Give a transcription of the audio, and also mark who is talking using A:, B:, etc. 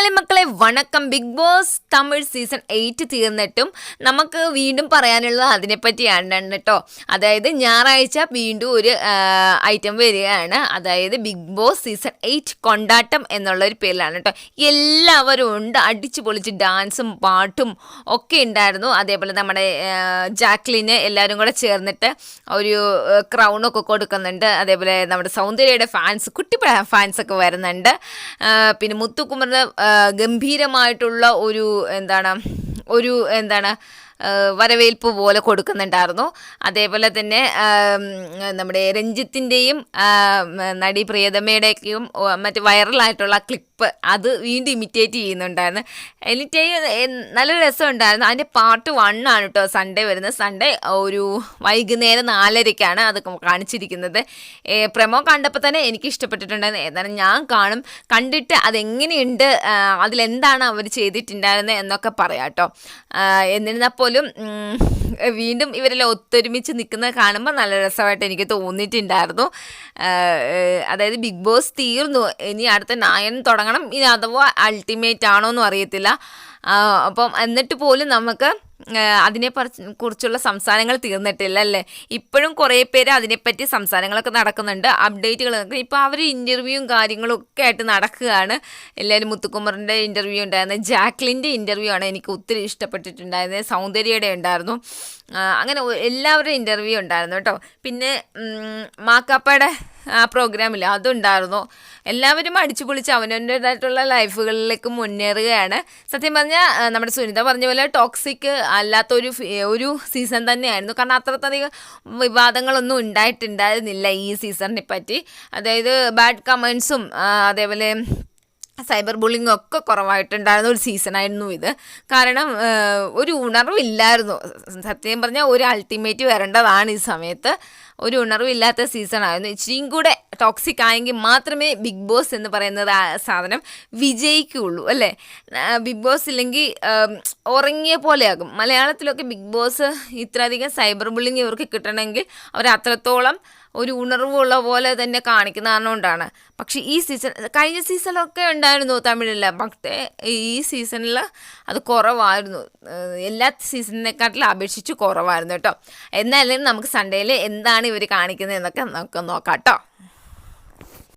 A: മലയാളി മക്കളെ വണക്കം. Big boss Tamil season 8 തീർന്നിട്ടും നമുക്ക് വീണ്ടും പറയാനുള്ളത് അതിനെപ്പറ്റിയാണ് കേട്ടോ. അതായത് ഞായറാഴ്ച വീണ്ടും ഒരു ഐറ്റം വരികയാണ്. അതായത് ബിഗ് ബോസ് സീസൺ 8 കൊണ്ടാട്ടം എന്നുള്ളൊരു പേരിലാണ് കേട്ടോ. എല്ലാവരും ഉണ്ട്, അടിച്ചു പൊളിച്ച് ഡാൻസും പാട്ടും ഒക്കെ ഉണ്ടായിരുന്നു. അതേപോലെ നമ്മുടെ ജാക്ലിന് എല്ലാവരും കൂടെ ചേർന്നിട്ട് ഒരു ക്രൗണൊക്കെ കൊടുക്കുന്നുണ്ട്. അതേപോലെ നമ്മുടെ സൗന്ദര്യയുടെ ഫാൻസ്, കുട്ടി ഫാൻസൊക്കെ വരുന്നുണ്ട്. പിന്നെ മുത്തുക്കുമറിന് ഗംഭീരമായിട്ടുള്ള ഒരു വരവേൽപ്പ് പോലെ കൊടുക്കുന്നുണ്ടായിരുന്നു. അതേപോലെ തന്നെ നമ്മുടെ രഞ്ജിത്തിൻ്റെയും നടി പ്രിയതമയുടെയൊക്കെയും മറ്റ് വൈറലായിട്ടുള്ള ക്ലിപ്പ് അത് വീണ്ടും ഇമിറ്റേറ്റ് ചെയ്യുന്നുണ്ടായിരുന്നു. നല്ല രസമുണ്ടായിരുന്നു. അതിൻ്റെ പാർട്ട് 1 ആണ് കേട്ടോ സൺഡേ വരുന്നത്. സൺഡേ ഒരു വൈകുന്നേരം 4:30 അത് കാണിച്ചിരിക്കുന്നത്. പ്രമോ കണ്ടപ്പോൾ തന്നെ എനിക്ക് ഇഷ്ടപ്പെട്ടിട്ടുണ്ടായിരുന്നു. ഏതായാലും ഞാൻ കാണും, കണ്ടിട്ട് അതെങ്ങനെയുണ്ട്, അതിലെന്താണ് അവർ ചെയ്തിട്ടുണ്ടായിരുന്നത് എന്നൊക്കെ പറയാം കേട്ടോ. എന്നിരുന്നാൽ പോലും വീണ്ടും ഇവരെല്ലാം ഒത്തൊരുമിച്ച് നിൽക്കുന്നത് കാണുമ്പോൾ നല്ല രസമായിട്ട് എനിക്ക് തോന്നിയിട്ടുണ്ടായിരുന്നു. അതായത് ബിഗ് ബോസ് തീർന്നു, ഇനി അടുത്ത 9 തുടങ്ങണം. ഇനി അഥവാ അൾട്ടിമേറ്റ് ആണോ എന്നും അറിയത്തില്ല. അപ്പം എന്നിട്ട് പോലും നമുക്ക് അതിനെ കുറിച്ചുള്ള സംസാരങ്ങൾ തീർന്നിട്ടില്ല അല്ലേ. ഇപ്പോഴും കുറേ പേര് അതിനെപ്പറ്റി സംസാരങ്ങളൊക്കെ നടക്കുന്നുണ്ട്, അപ്ഡേറ്റുകൾ. ഇപ്പോൾ അവർ ഇൻ്റർവ്യൂവും കാര്യങ്ങളും ഒക്കെ ആയിട്ട് നടക്കുകയാണ്. എല്ലാവരും മുത്തുക്കുമറിൻ്റെ ഇൻ്റർവ്യൂ ഉണ്ടായിരുന്നു, ജാക്ലിൻ്റെ ഇൻ്റർവ്യൂ ആണ് എനിക്ക് ഒത്തിരി ഇഷ്ടപ്പെട്ടിട്ടുണ്ടായിരുന്നത്, സൗന്ദര്യയുടെ ഉണ്ടായിരുന്നു. അങ്ങനെ എല്ലാവരുടെയും ഇൻ്റർവ്യൂ ഉണ്ടായിരുന്നു കേട്ടോ. പിന്നെ മാക്കാപ്പയുടെ പ്രോഗ്രാമില്ല, അതുണ്ടായിരുന്നു. എല്ലാവരും അടിച്ചു പൊളിച്ച് അവനവൻ്റേതായിട്ടുള്ള ലൈഫുകളിലേക്ക് മുന്നേറുകയാണ്. സത്യം പറഞ്ഞാൽ നമ്മുടെ സുനിത പറഞ്ഞ പോലെ ടോക്സിക് അല്ലാത്തൊരു സീസൺ തന്നെയായിരുന്നു. കാരണം അത്രയധികം വിവാദങ്ങളൊന്നും ഉണ്ടായിട്ടുണ്ടായിരുന്നില്ല ഈ സീസണിനെ പറ്റി. അതായത് ബാഡ് കമൻസും അതേപോലെ സൈബർ ബുള്ളിങ്ങും ഒക്കെ കുറവായിട്ടുണ്ടായിരുന്ന ഒരു സീസണായിരുന്നു ഇത്. കാരണം ഒരു ഉണർവില്ലായിരുന്നു. സത്യം പറഞ്ഞാൽ ഒരു അൾട്ടിമേറ്റ് വരേണ്ടതാണ് ഈ സമയത്ത്. ഒരു ഉണർവില്ലാത്ത സീസണായിരുന്നു. ഇച്ചിരിയും കൂടെ ടോക്സിക് ആയെങ്കിൽ മാത്രമേ ബിഗ് ബോസ് എന്ന് പറയുന്നത് സാധനം വിജയിക്കുകയുള്ളൂ അല്ലേ. ബിഗ് ബോസ് ഇല്ലെങ്കിൽ ഉറങ്ങിയ പോലെയാകും. മലയാളത്തിലൊക്കെ ബിഗ് ബോസ് ഇത്രയധികം സൈബർ ബുള്ളിങ് ഇവർക്ക് കിട്ടണമെങ്കിൽ അവർ അത്രത്തോളം ഒരു ഉണർവുള്ള പോലെ തന്നെ കാണിക്കുന്ന കാരണമുണ്ടാണ്. പക്ഷേ ഈ സീസൺ, കഴിഞ്ഞ സീസണിലൊക്കെ ഉണ്ടായിരുന്നു തമിഴിൽ, പക്ഷേ ഈ സീസണിൽ അത് കുറവായിരുന്നു. എല്ലാ സീസണിനെക്കാട്ടിലും അപേക്ഷിച്ച് കുറവായിരുന്നു കേട്ടോ. എന്നാലും നമുക്ക് സൺഡേയിൽ എന്താണ് ഇവർ കാണിക്കുന്നത് എന്നൊക്കെ നമുക്ക് നോക്കാം കേട്ടോ.